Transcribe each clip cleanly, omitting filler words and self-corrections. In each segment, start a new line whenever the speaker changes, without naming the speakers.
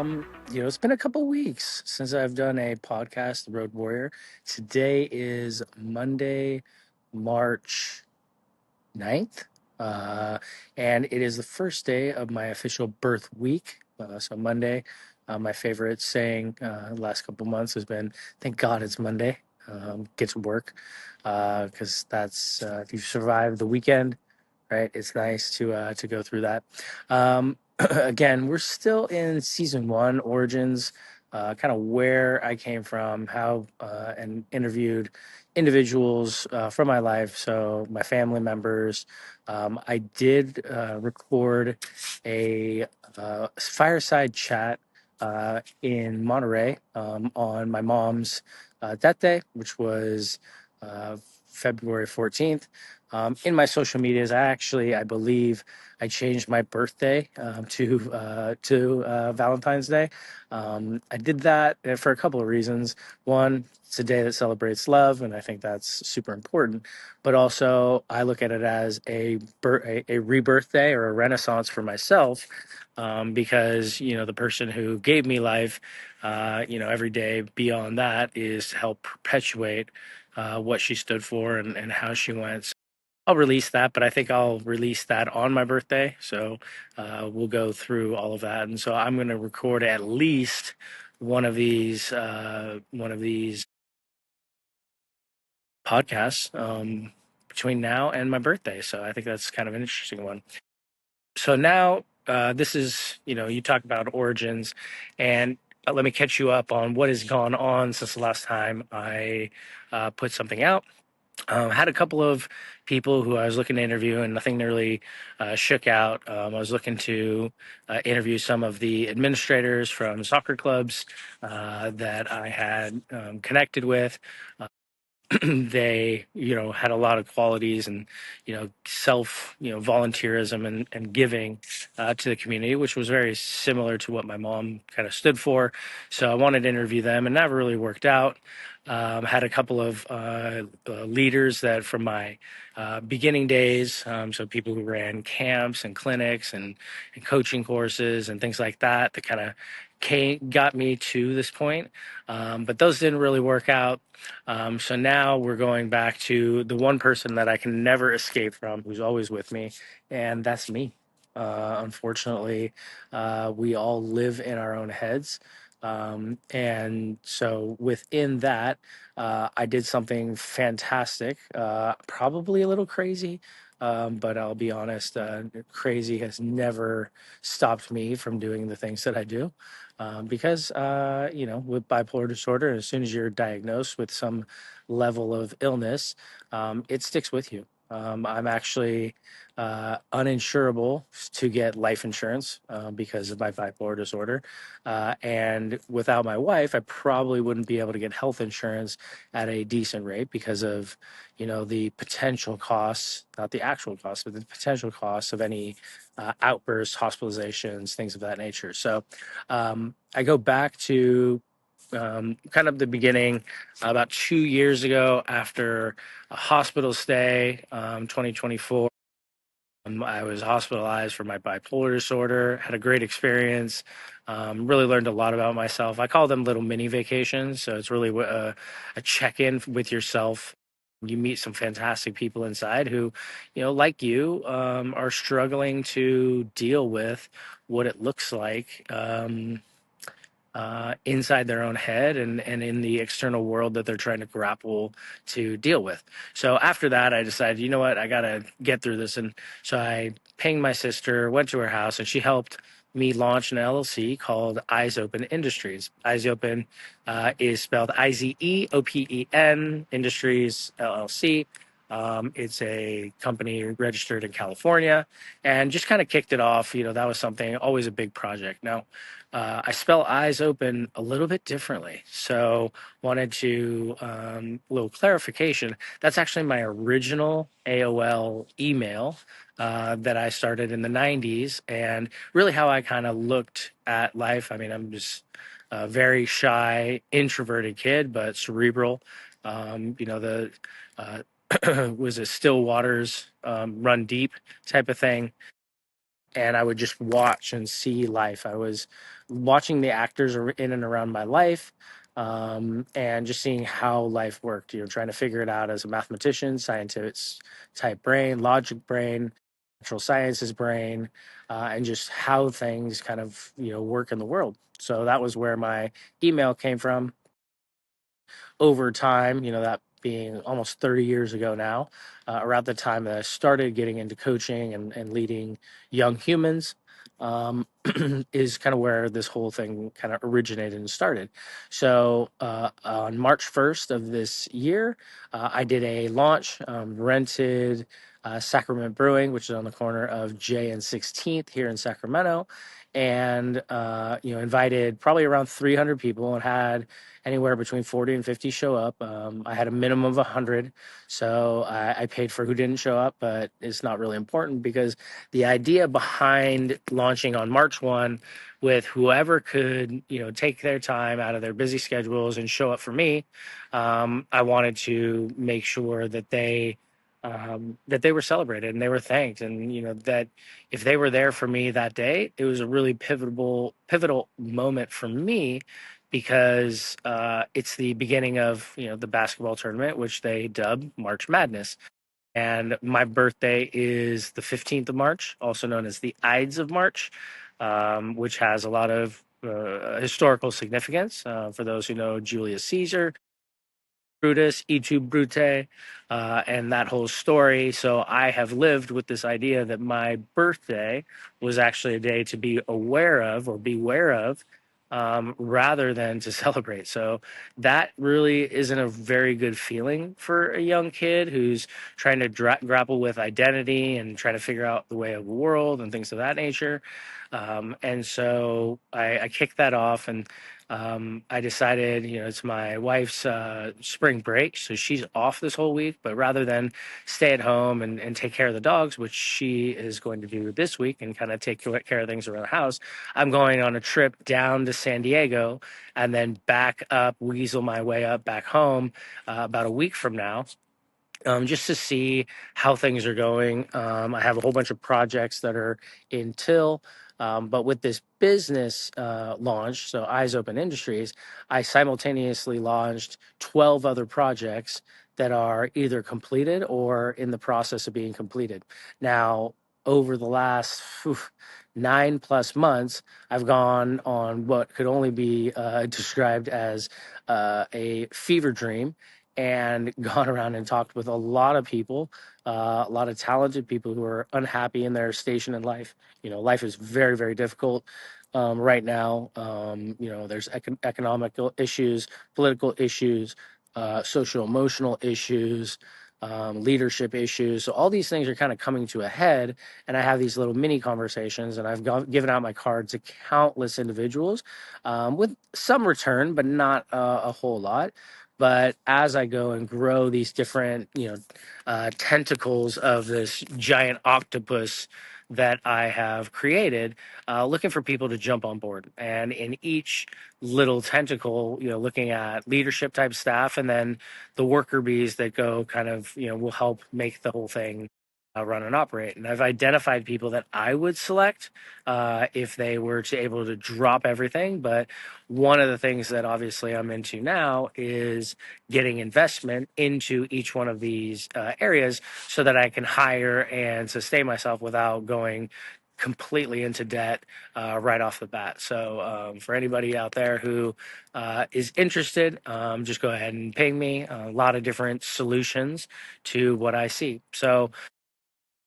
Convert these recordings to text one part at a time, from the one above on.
It's been a couple weeks since I've done a podcast, The Road Warrior. Today is Monday, March 9th, uh, and it is the first day of my official birth week. So Monday, my favorite saying the last couple months has been, "Thank God it's Monday." Get to work because that's if you survive the weekend, right? It's nice to go through that. Again, we're still in season one, origins, kind of where I came from, how and interviewed individuals from my life. So my family members. I did record a fireside chat in Monterey on my mom's death day, which was uh, February 14th. In my social medias, I believe I changed my birthday to Valentine's Day. I did that for a couple of reasons. One, it's a day that celebrates love, and I think that's super important. But also, I look at it as a rebirth day or a renaissance for myself, because the person who gave me life, every day beyond that is to help perpetuate what she stood for and how she went. I'll release that, but I think I'll release that on my birthday. So we'll go through all of that, and so I'm going to record at least one of these podcasts between now and my birthday. So I think that's kind of an interesting one. So now this is you talk about origins, and let me catch you up on what has gone on since the last time I put something out. Had a couple of people who I was looking to interview, and nothing really shook out. I was looking to interview some of the administrators from soccer clubs that I had connected with. They had a lot of qualities and self volunteerism and giving to the community, which was very similar to what my mom kind of stood for. So I wanted to interview them, and never really worked out. Had a couple of leaders that from my beginning days, so people who ran camps and clinics and coaching courses and things like that kind of got me to this point. But those didn't really work out. So now we're going back to the one person that I can never escape from, who's always with me, and that's me. Unfortunately, we all live in our own heads. And so within that, I did something fantastic, probably a little crazy, but I'll be honest, crazy has never stopped me from doing the things that I do. Because with bipolar disorder, as soon as you're diagnosed with some level of illness, it sticks with you. I'm actually uninsurable to get life insurance because of my bipolar disorder. And without my wife, I probably wouldn't be able to get health insurance at a decent rate because of, the potential costs, not the actual costs, but the potential costs of any outbursts, hospitalizations, things of that nature. So I go back to kind of the beginning about 2 years ago after a hospital stay, 2024. I was hospitalized for my bipolar disorder, had a great experience, really learned a lot about myself. I call them little mini vacations. So it's really a check in with yourself. You meet some fantastic people inside who, like you, are struggling to deal with what it looks like. Inside their own head and in the external world that they're trying to grapple to deal with. So after that, I decided, you know what, I got to get through this. And so I pinged my sister, went to her house, and she helped me launch an LLC called Eyes Open Industries. Eyes Open is spelled IZEOPEN Industries LLC. It's a company registered in California, and just kind of kicked it off. That was something, always a big project. Now, I spell eyes open a little bit differently. So wanted to little clarification. That's actually my original AOL email that I started in the 90s, and really how I kind of looked at life. I mean, I'm just a very shy, introverted kid, but cerebral. The was a still waters run deep type of thing. and I would just watch and see life. I was watching the actors in and around my life, and just seeing how life worked. Trying to figure it out as a mathematician, scientific type brain, logic brain, natural sciences brain, and just how things kind of work in the world. So that was where my email came from over time, that being almost 30 years ago now, around the time that I started getting into coaching and leading young humans, is kind of where this whole thing kind of originated and started. So on March 1st of this year, I did a launch, rented Sacrament Brewing, which is on the corner of J and 16th here in Sacramento. And invited probably around 300 people and had anywhere between 40 and 50 show up. I had a minimum of 100, so I paid for who didn't show up, but it's not really important because the idea behind launching on March 1 with whoever could, take their time out of their busy schedules and show up for me, I wanted to make sure that they were celebrated and they were thanked, and that if they were there for me that day, it was a really pivotal moment for me because it's the beginning of the basketball tournament, which they dub March Madness. And my birthday is the 15th of March, also known as the Ides of March, which has a lot of historical significance. For those who know Julius Caesar, Brutus, Et tu, Brute, and that whole story. So I have lived with this idea that my birthday was actually a day to be aware of or beware of, rather than to celebrate. So that really isn't a very good feeling for a young kid who's trying to grapple with identity and trying to figure out the way of the world and things of that nature. And so I kicked that off, and I decided, it's my wife's spring break, so she's off this whole week. But rather than stay at home and take care of the dogs, which she is going to do this week and kind of take care of things around the house, I'm going on a trip down to San Diego and then back up, weasel my way up back home about a week from now, just to see how things are going. I have a whole bunch of projects that are in till, but with this business launch, so Eyes Open Industries, I simultaneously launched 12 other projects that are either completed or in the process of being completed. Now, over the last 9+ months, I've gone on what could only be described as a fever dream and gone around and talked with a lot of people, a lot of talented people who are unhappy in their station in life. Life is very, very difficult right now. There's economical issues, political issues, social emotional issues, leadership issues. So all these things are kind of coming to a head, and I have these little mini conversations, and I've given out my card to countless individuals, with some return, but not a whole lot. But as I go and grow these different, tentacles of this giant octopus that I have created, looking for people to jump on board. And in each little tentacle, looking at leadership type staff, and then the worker bees that go kind of, will help make the whole thing run and operate. And I've identified people that I would select if they were to able to drop everything. But one of the things that obviously I'm into now is getting investment into each one of these areas so that I can hire and sustain myself without going completely into debt right off the bat. So for anybody out there who is interested, just go ahead and ping me. A lot of different solutions to what I see. So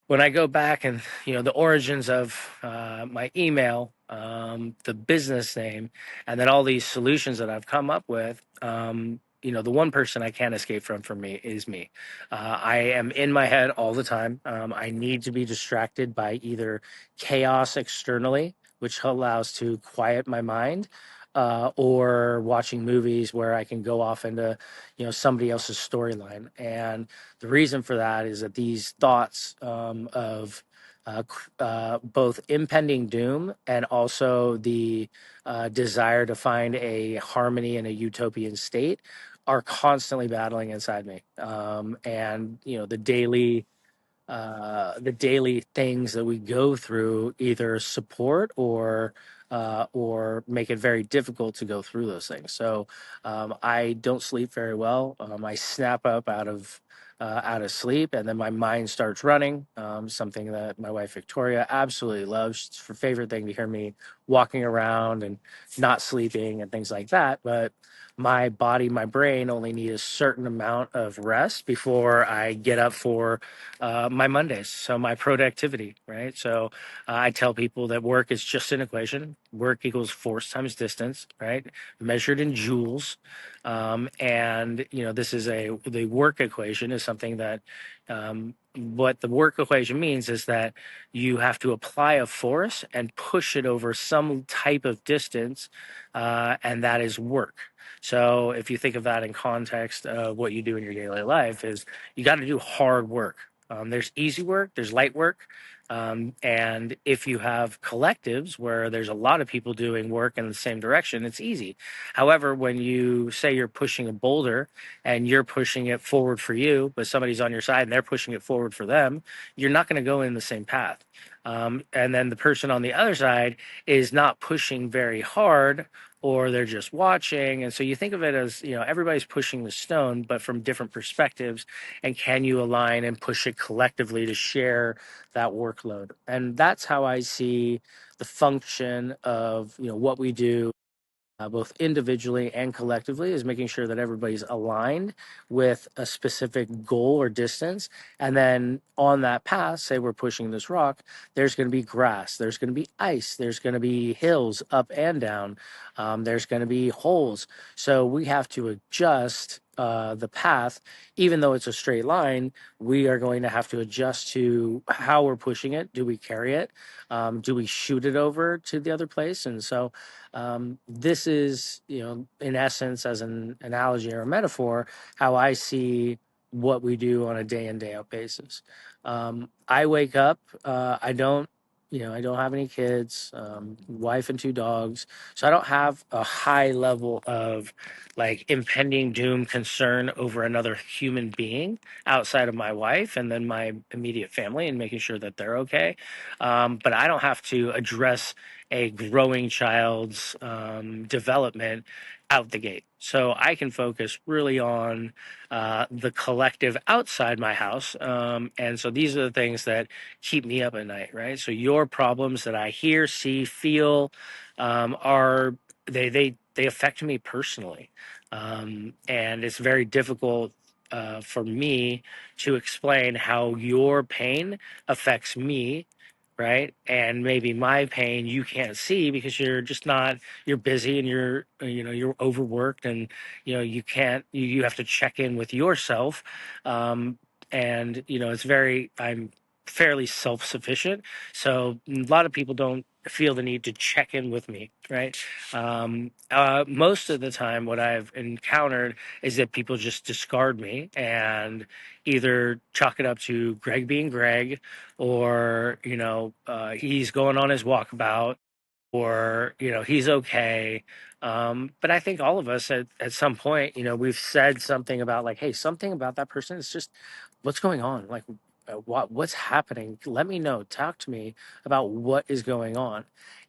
when I go back and the origins of my email, the business name, and then all these solutions that I've come up with, the one person I can't escape from for me is me. I am in my head all the time. I need to be distracted by either chaos externally, which allows to quiet my mind. Or watching movies where I can go off into, somebody else's storyline. And the reason for that is that these thoughts of both impending doom and also the desire to find a harmony in a utopian state are constantly battling inside me. And, the daily the daily things that we go through either support or make it very difficult to go through those things. So I don't sleep very well. I snap up out of sleep, and then my mind starts running. Something that my wife Victoria absolutely loves. It's her favorite thing to hear me walking around and not sleeping and things like that. But my body, my brain only need a certain amount of rest before I get up for my Mondays. So my productivity, right? So I tell people that work is just an equation. Work equals force times distance, right? Measured in joules. And this is the work equation is something that what the work equation means is that you have to apply a force and push it over some type of distance, and that is work. So if you think of that in context of what you do in your daily life, is you got to do hard work. There's easy work, there's light work. And if you have collectives where there's a lot of people doing work in the same direction, it's easy. However, when you say you're pushing a boulder and you're pushing it forward for you, but somebody's on your side and they're pushing it forward for them, you're not going to go in the same path. And then the person on the other side is not pushing very hard, or they're just watching. And so you think of it as, everybody's pushing the stone, but from different perspectives. And can you align and push it collectively to share that workload? And that's how I see the function of, what we do both individually and collectively, is making sure that everybody's aligned with a specific goal or distance. And then on that path, say we're pushing this rock, there's going to be grass, there's going to be ice, there's going to be hills up and down, there's going to be holes. So we have to adjust the path. Even though it's a straight line, we are going to have to adjust to how we're pushing it. Do we carry it? Do we shoot it over to the other place? And so this is, in essence, as an analogy or a metaphor, how I see what we do on a day in, day out basis. I wake up, I don't have any kids, wife and two dogs. So I don't have a high level of like impending doom concern over another human being outside of my wife and then my immediate family and making sure that they're okay. But I don't have to address a growing child's development out the gate. So I can focus really on the collective outside my house. And so these are the things that keep me up at night, right? So your problems that I hear, see, feel are they affect me personally. And it's very difficult for me to explain how your pain affects me, right? And maybe my pain you can't see because you're just not, you're busy and you're overworked, and you can't, you have to check in with yourself. And it's very, I'm fairly self-sufficient, so a lot of people don't feel the need to check in with me, right? Most of the time what I've encountered is that people just discard me and either chalk it up to Greg being Greg, or he's going on his walkabout, or he's okay. But I think all of us at some point, we've said something about like, hey, something about that person is just, what's going on, like what's happening, let me know, talk to me about what is going on.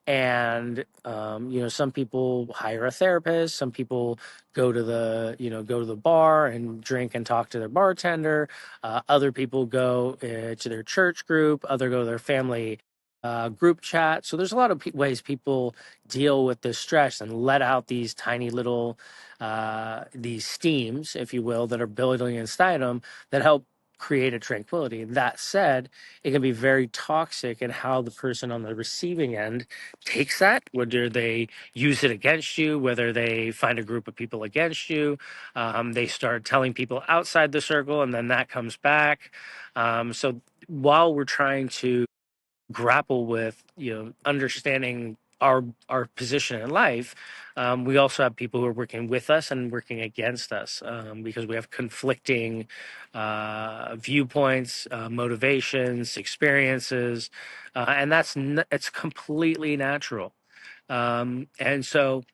And some people hire a therapist, some people go to the bar and drink and talk to their bartender, other people go to their church group, other go to their family group chat. So there's a lot of ways people deal with this stress and let out these tiny little these steams, if you will, that are building inside them that help create a tranquility. That said, it can be very toxic in how the person on the receiving end takes that, whether they use it against you, whether they find a group of people against you. They start telling people outside the circle, and then that comes back. So while we're trying to grapple with understanding our position in life, we also have people who are working with us and working against us, because we have conflicting viewpoints, motivations, experiences, and it's completely natural. And so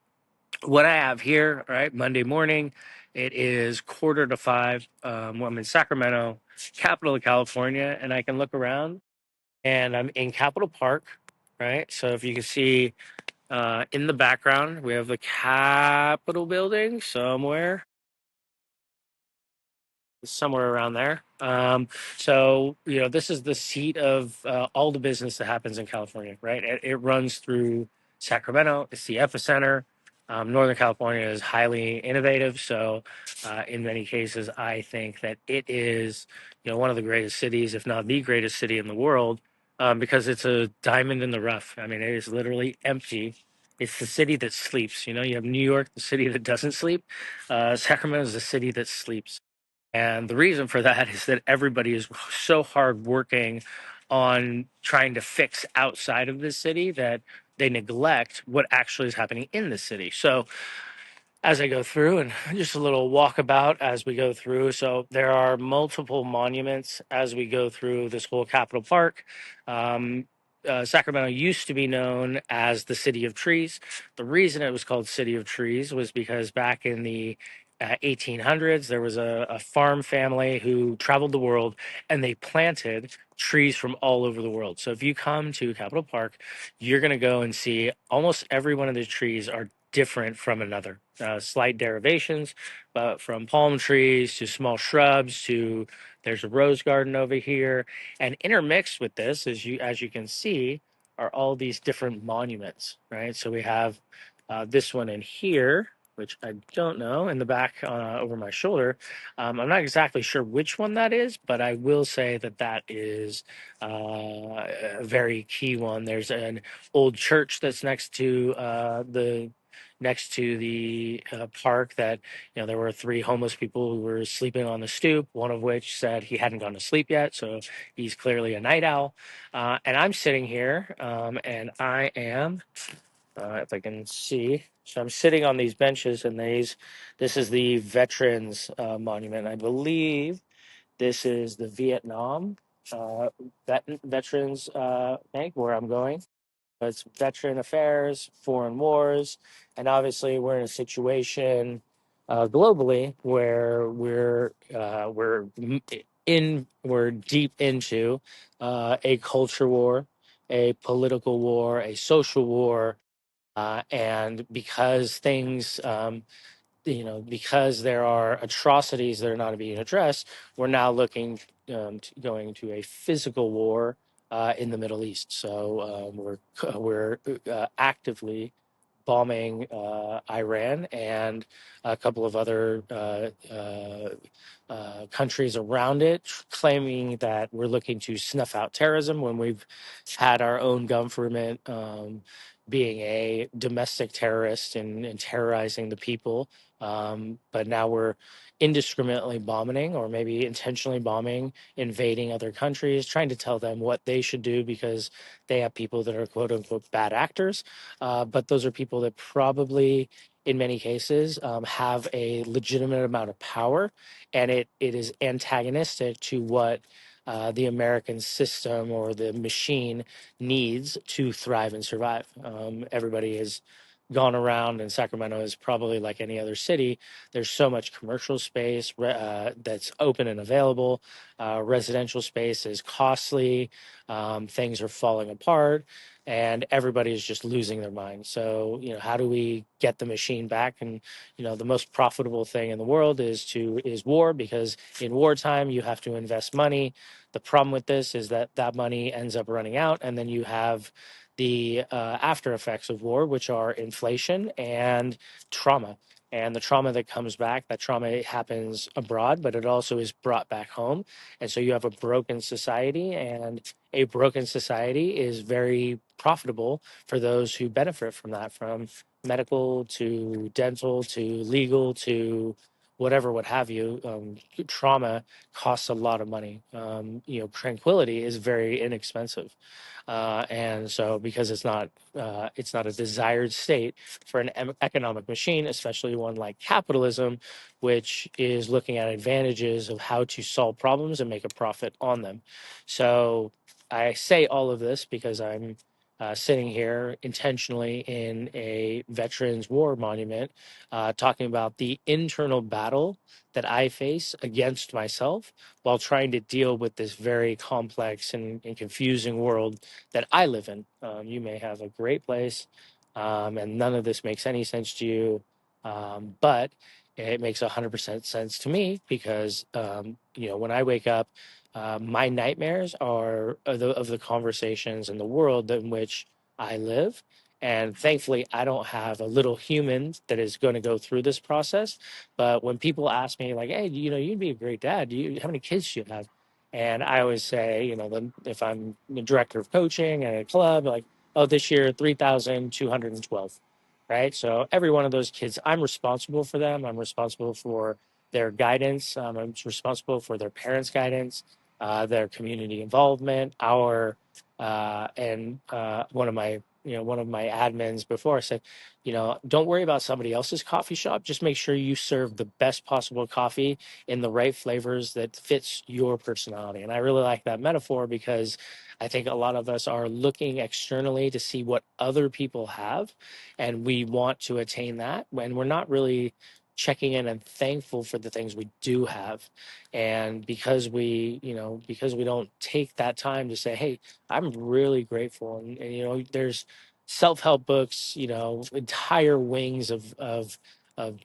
what I have here, right, Monday morning, it is 4:45. I'm in Sacramento, capital of California, and I can look around and I'm in Capitol Park, right? So if you can see in the background, we have the Capitol building somewhere around there. So this is the seat of all the business that happens in California, right? It runs through Sacramento. It's the epicenter. Northern California is highly innovative, so in many cases, I think that it is, one of the greatest cities, if not the greatest city in the world, because it's a diamond in the rough. I mean, it is literally empty. It's the city that sleeps. You have New York, the city that doesn't sleep. Sacramento is the city that sleeps. And the reason for that is that everybody is so hard working on trying to fix outside of the city that they neglect what actually is happening in the city. So as I go through, and just a little walkabout as we go through. So there are multiple monuments as we go through this whole Capitol Park. Um, Sacramento used to be known as the City of Trees. The reason it was called City of Trees was because back in the 1800s, there was a farm family who traveled the world and they planted trees from all over the world. So if you come to Capitol Park, you're going to go and see almost every one of the trees are different from another. Slight derivations, but from palm trees to small shrubs to there's a rose garden over here, and intermixed with this, as you can see, are all these different monuments, right? So we have this one in here, which I don't know, in the back over my shoulder. I'm not exactly sure which one that is, but I will say that that is a very key one. There's an old church that's next to the park that there were three homeless people who were sleeping on the stoop, one of which said he hadn't gone to sleep yet, so he's clearly a night owl. And I'm sitting here, and I am, if I can see, so I'm sitting on these benches, and this is the Veterans Monument. I believe this is the Vietnam Veterans Bank where I'm going. It's veteran affairs, foreign wars, and obviously we're in a situation globally where we're deep into a culture war, a political war, a social war, and because there are atrocities that are not being addressed, we're now looking to going to a physical war in the Middle East. So we're actively bombing Iran and a couple of other countries around it, claiming that we're looking to snuff out terrorism when we've had our own government being a domestic terrorist and terrorizing the people. But now we're indiscriminately bombing or maybe intentionally bombing, invading other countries, trying to tell them what they should do because they have people that are quote unquote bad actors. But those are people that probably, in many cases, have a legitimate amount of power, and it is antagonistic to what the American system or the machine needs to thrive and survive. Everybody has gone around, and Sacramento is probably like any other city. There's so much commercial space that's open and available. Residential space is costly. Things are falling apart, and everybody is just losing their mind. So, how do we get the machine back? And the most profitable thing in the world is war, because in wartime you have to invest money. The problem with this is that that money ends up running out, and then you have the after effects of war, which are inflation and trauma. And the trauma that comes back, that trauma happens abroad, but it also is brought back home. And so you have a broken society, and a broken society is very profitable for those who benefit from that, from medical to dental to legal to whatever, what have you. Trauma costs a lot of money. Tranquility is very inexpensive, and so because it's not a desired state for an economic machine, especially one like capitalism, which is looking at advantages of how to solve problems and make a profit on them. So I say all of this because I'm sitting here intentionally in a veterans war monument, talking about the internal battle that I face against myself while trying to deal with this very complex and confusing world that I live in. You may have a great place, and none of this makes any sense to you, but it makes 100% sense to me because, when I wake up, my nightmares are of the conversations in the world in which I live. And thankfully, I don't have a little human that is going to go through this process. But when people ask me, like, hey, you'd be a great dad. How many kids do you have? And I always say, if I'm the director of coaching at a club, like, oh, this year, 3,212. Right. So every one of those kids, I'm responsible for them. I'm responsible for their guidance. I'm responsible for their parents' guidance, their community involvement, and one of my admins before said, don't worry about somebody else's coffee shop. Just make sure you serve the best possible coffee in the right flavors that fits your personality. And I really like that metaphor because I think a lot of us are looking externally to see what other people have, and we want to attain that when we're not really checking in and thankful for the things we do have. And because we don't take that time to say, hey, I'm really grateful. And there's self-help books, entire wings of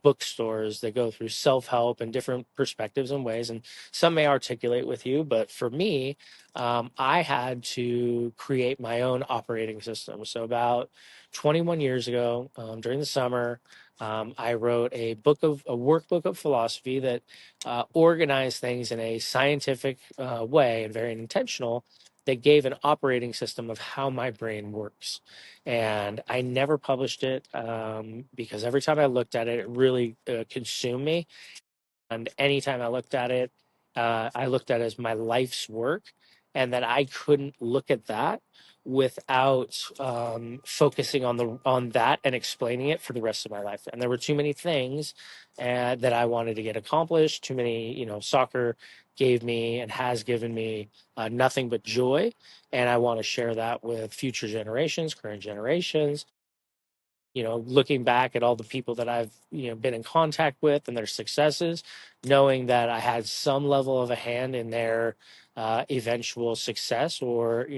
bookstores that go through self-help and different perspectives and ways. And some may articulate with you, but for me, I had to create my own operating system. So about 21 years ago, during the summer, I wrote a workbook of philosophy that organized things in a scientific way and very intentional, that gave an operating system of how my brain works. And I never published it because every time I looked at it, it really consumed me. And anytime I looked at it, I looked at it as my life's work, and that I couldn't look at that without focusing on that and explaining it for the rest of my life. And there were too many things that I wanted to get accomplished. Too many, soccer gave me and has given me nothing but joy, and I want to share that with future generations, current generations. Looking back at all the people that I've been in contact with and their successes, knowing that I had some level of a hand in their eventual success, or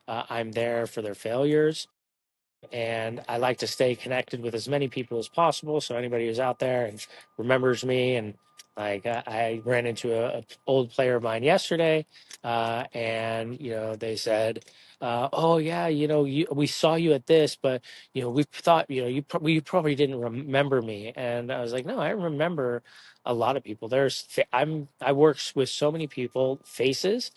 I'm there for their failures. And I like to stay connected with as many people as possible. So anybody who's out there and remembers me, and like I ran into a old player of mine yesterday, and they said, "Oh yeah, we saw you at this, but we thought we probably didn't remember me." And I was like, "No, I remember a lot of people. I work with so many people, faces."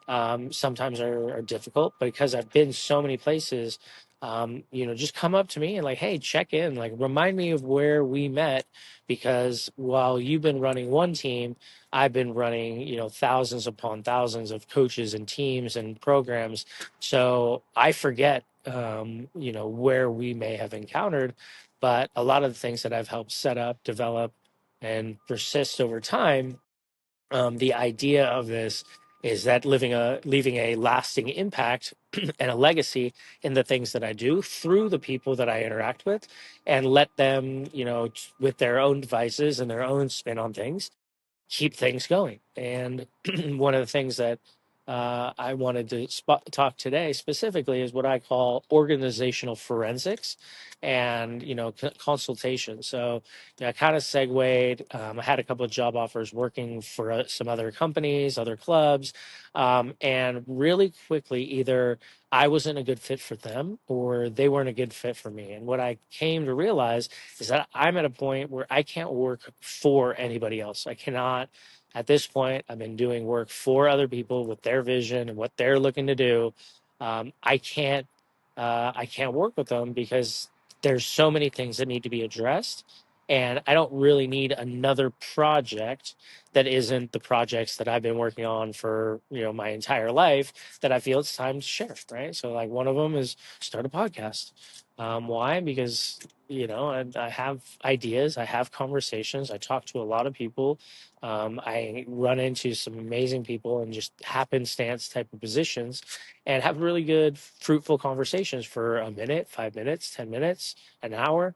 Sometimes are difficult, but because I've been so many places, just come up to me and like, hey, check in, like remind me of where we met, because while you've been running one team, I've been running, thousands upon thousands of coaches and teams and programs. So I forget, where we may have encountered, but a lot of the things that I've helped set up, develop, and persist over time, the idea of this is that leaving a lasting impact and a legacy in the things that I do through the people that I interact with, and let them, with their own devices and their own spin on things, keep things going. And one of the things that I wanted to talk today specifically is what I call organizational forensics and consultation. So I kind of segued. I had a couple of job offers working for some other companies, other clubs, and really quickly, either I wasn't a good fit for them or they weren't a good fit for me. And what I came to realize is that I'm at a point where I can't work for anybody else. I cannot. At this point, I've been doing work for other people with their vision and what they're looking to do. I can't work with them because there's so many things that need to be addressed, and I don't really need another project that isn't the projects that I've been working on for my entire life, that I feel it's time to share. Right. So like one of them is start a podcast. Why? Because, I have ideas, I have conversations, I talk to a lot of people. I run into some amazing people in just happenstance type of positions and have really good, fruitful conversations for a minute, 5 minutes, 10 minutes, an hour.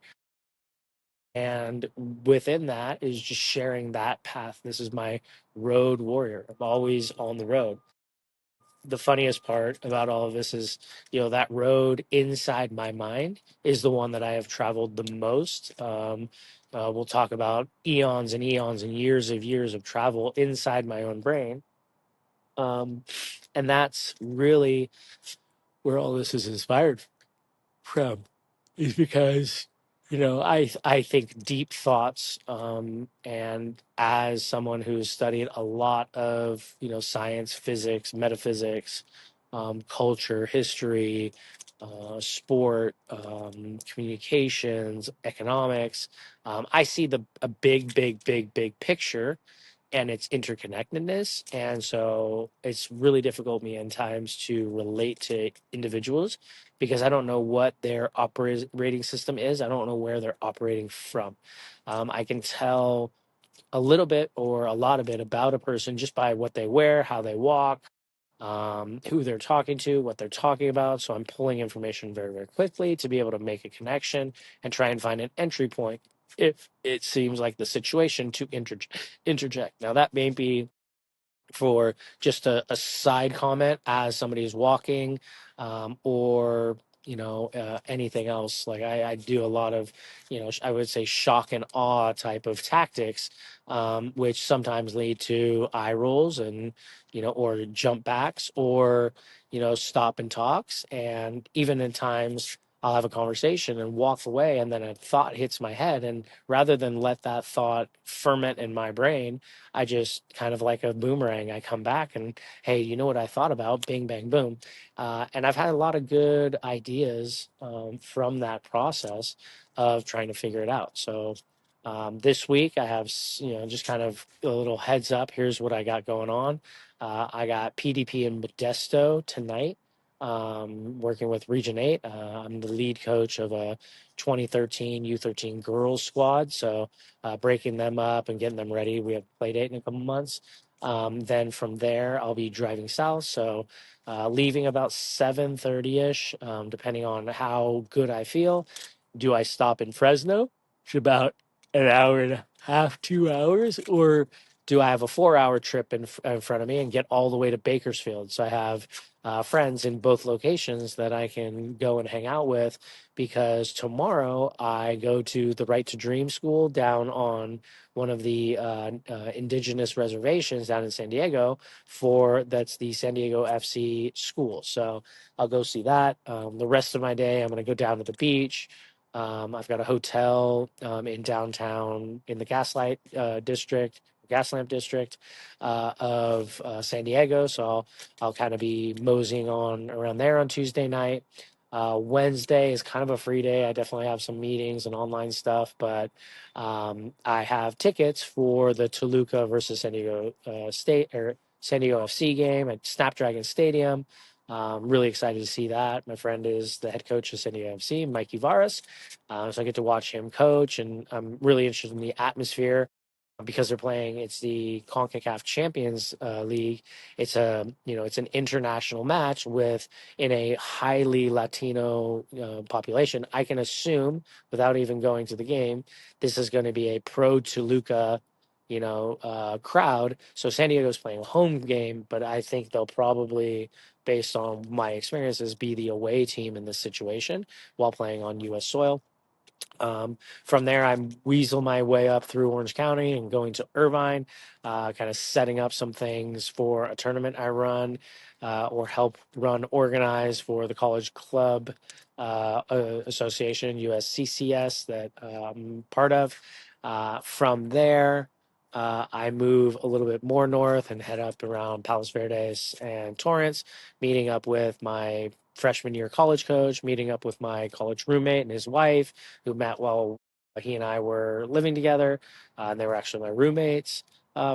And within that is just sharing that path. This is my road warrior. I'm always on the road. The funniest part about all of this is, that road inside my mind is the one that I have traveled the most. We'll talk about eons and eons and years of travel inside my own brain. Um, and that's really where all this is inspired from, is because I think deep thoughts, and as someone who's studied a lot of science, physics, metaphysics, culture, history, sport, communications, economics, I see a big picture and its interconnectedness. And so it's really difficult me in times to relate to individuals because I don't know what their operating system is. I don't know where they're operating from. I can tell a little bit or a lot of it about a person just by what they wear, how they walk, who they're talking to, what they're talking about. So I'm pulling information very, very quickly to be able to make a connection and try and find an entry point if it seems like the situation to interject. Now, that may be for just a side comment as somebody is walking, or anything else. Like I do a lot of I would say shock and awe type of tactics, which sometimes lead to eye rolls and or jump backs or stop and talks. And even in times I'll have a conversation and walk away, and then a thought hits my head, and rather than let that thought ferment in my brain, I just kind of like a boomerang. I come back and, hey, you know what I thought about? Bing, bang, boom. And I've had a lot of good ideas, from that process of trying to figure it out. So this week I have, just kind of a little heads up. Here's what I got going on. I got PDP in Modesto tonight. Working with Region 8. I'm the lead coach of a 2013 U13 girls squad. So breaking them up and getting them ready. We have play date in a couple months. Then from there, I'll be driving south. So leaving about 7:30 ish, depending on how good I feel. Do I stop in Fresno? It's about an hour and a half, 2 hours, or do I have a 4 hour trip in front of me and get all the way to Bakersfield? So I have friends in both locations that I can go and hang out with, because tomorrow I go to the Right to Dream School down on one of the indigenous reservations down in San Diego. That's the San Diego FC school. So I'll go see that. The rest of my day, I'm going to go down to the beach. I've got a hotel in downtown in the Gaslamp district of San Diego. So I'll kind of be moseying on around there on Tuesday night. Wednesday is kind of a free day. I definitely have some meetings and online stuff, but I have tickets for the Toluca versus San Diego State or San Diego FC game at Snapdragon Stadium. Really excited to see that. My friend is the head coach of San Diego FC, Mikey Varas. So I get to watch him coach, and I'm really interested in the atmosphere because they're playing. It's the CONCACAF Champions League. It's an international match with in a highly Latino population. I can assume without even going to the game, this is going to be a pro Toluca, crowd. So San Diego's playing a home game, but I think they'll probably, based on my experiences, be the away team in this situation while playing on U.S. soil. From there, I weasel my way up through Orange County and going to Irvine, kind of setting up some things for a tournament I run, or help run organize for the College Club Association, USCCS, that I'm part of. From there, I move a little bit more north and head up around Palos Verdes and Torrance, meeting up with my freshman year college coach, meeting up with my college roommate and his wife, who met while he and I were living together. And they were actually my roommates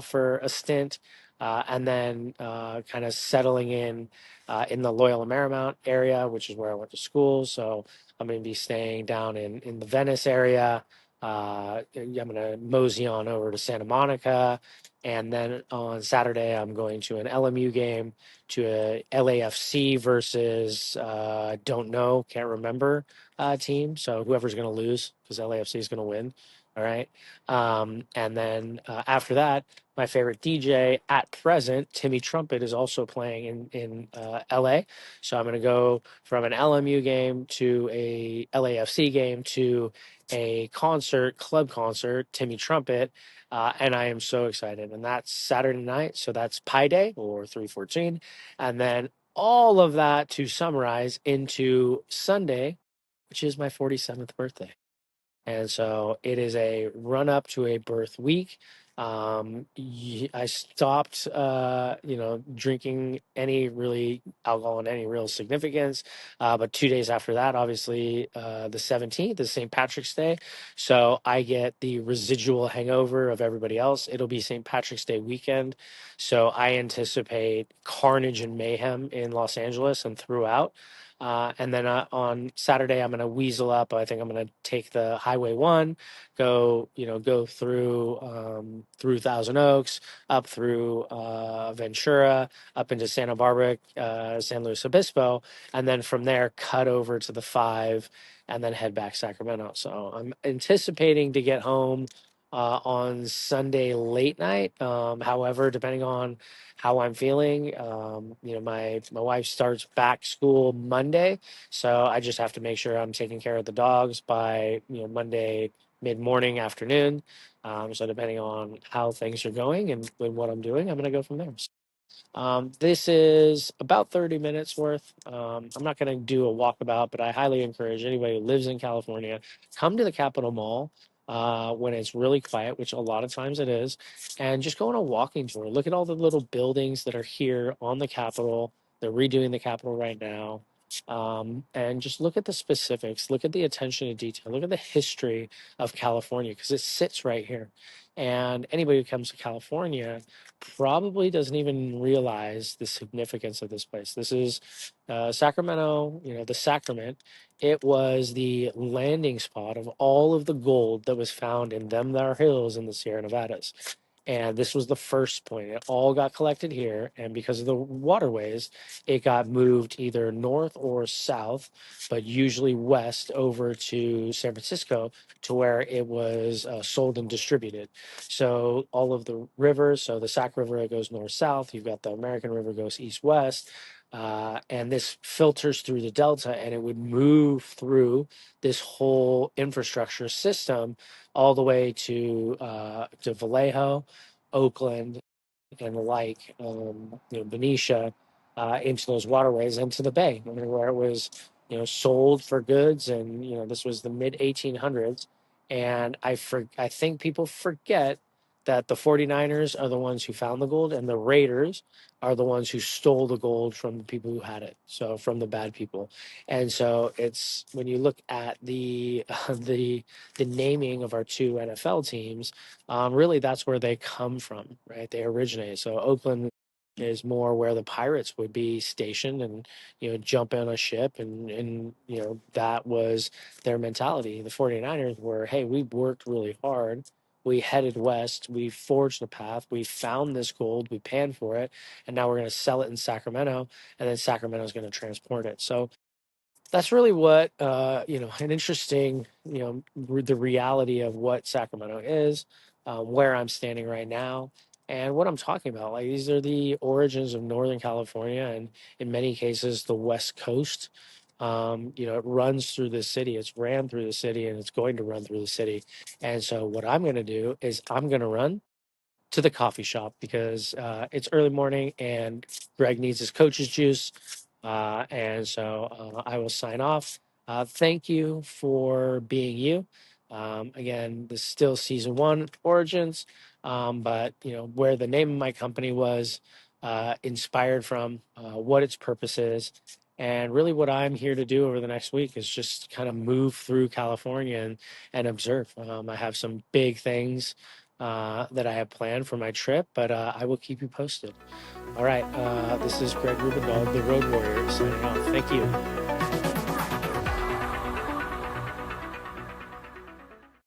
for a stint. And then kind of settling in the Loyola Marymount area, which is where I went to school. So I'm going to be staying down in the Venice area. I'm going to mosey on over to Santa Monica. And then on Saturday, I'm going to an LMU game, to a LAFC versus, don't know, can't remember, team. So whoever's going to lose, because LAFC is going to win. All right. And then after that, my favorite DJ at present, Timmy Trumpet, is also playing in LA. So I'm going to go from an LMU game to a LAFC game to a concert, club concert, Timmy Trumpet, and I am so excited. And that's Saturday night, so that's Pi Day or 314, and then all of that to summarize into Sunday, which is my 47th birthday. And so it is a run up to a birth week. I stopped, drinking any really alcohol in any real significance. But 2 days after that, obviously, the 17th is St. Patrick's Day. So I get the residual hangover of everybody else. It'll be St. Patrick's Day weekend. So I anticipate carnage and mayhem in Los Angeles and throughout. And then on Saturday, I'm going to weasel up. I think I'm going to take the Highway 1, go through Thousand Oaks, up through Ventura, up into Santa Barbara, San Luis Obispo, and then from there cut over to the 5, and then head back Sacramento. So I'm anticipating to get home on Sunday late night. However, depending on how I'm feeling. My wife starts back school Monday, so I just have to make sure I'm taking care of the dogs by Monday mid morning, afternoon. So depending on how things are going and what I'm doing, I'm gonna go from there. This is about 30 minutes worth. I'm not going to do a walkabout, but I highly encourage anybody who lives in California, come to the Capitol Mall when it's really quiet, which a lot of times it is, and just go on a walking tour. Look at all the little buildings that are here on the Capitol. They're redoing the Capitol right now. And just look at the specifics, look at the attention to detail, look at the history of California, because it sits right here. And anybody who comes to California probably doesn't even realize the significance of this place. This is Sacramento, the Sacrament. It was the landing spot of all of the gold that was found in them there hills in the Sierra Nevadas. And this was the first point. It all got collected here. And because of the waterways, it got moved either north or south, but usually west over to San Francisco, to where it was sold and distributed. So all of the rivers, so the Sac River, it goes north south. You've got the American River, goes east west. And this filters through the delta, and it would move through this whole infrastructure system all the way to Vallejo, Oakland, and like Benicia, into those waterways, into the bay, where it was sold for goods. And this was the mid 1800s. And I think people forget that the 49ers are the ones who found the gold, and the Raiders are the ones who stole the gold from the people who had it, so from the bad people. And so it's, when you look at the the naming of our two NFL teams, really that's where they come from, right? They originate. So Oakland is more where the pirates would be stationed, and jump on a ship, and that was their mentality. The 49ers were, hey, we worked really hard, we headed west, we forged a path, we found this gold, we panned for it, and now we're going to sell it in Sacramento, and then Sacramento is going to transport it. So that's really what an interesting, the reality of what Sacramento is, where I'm standing right now, and what I'm talking about. Like, these are the origins of Northern California, and in many cases the West Coast. It runs through the city, it's ran through the city, and it's going to run through the city. And so what I'm going to do is I'm going to run to the coffee shop, because it's early morning and Greg needs his coach's juice. And so I will sign off. Thank you for being you. Again, this is still season 1 origins, but where the name of my company was inspired from, what its purpose is, and really what I'm here to do over the next week is just kind of move through California and observe. I have some big things that I have planned for my trip, but I will keep you posted. All right. This is Greg Rubendall, the Road Warrior, signing off. Thank you.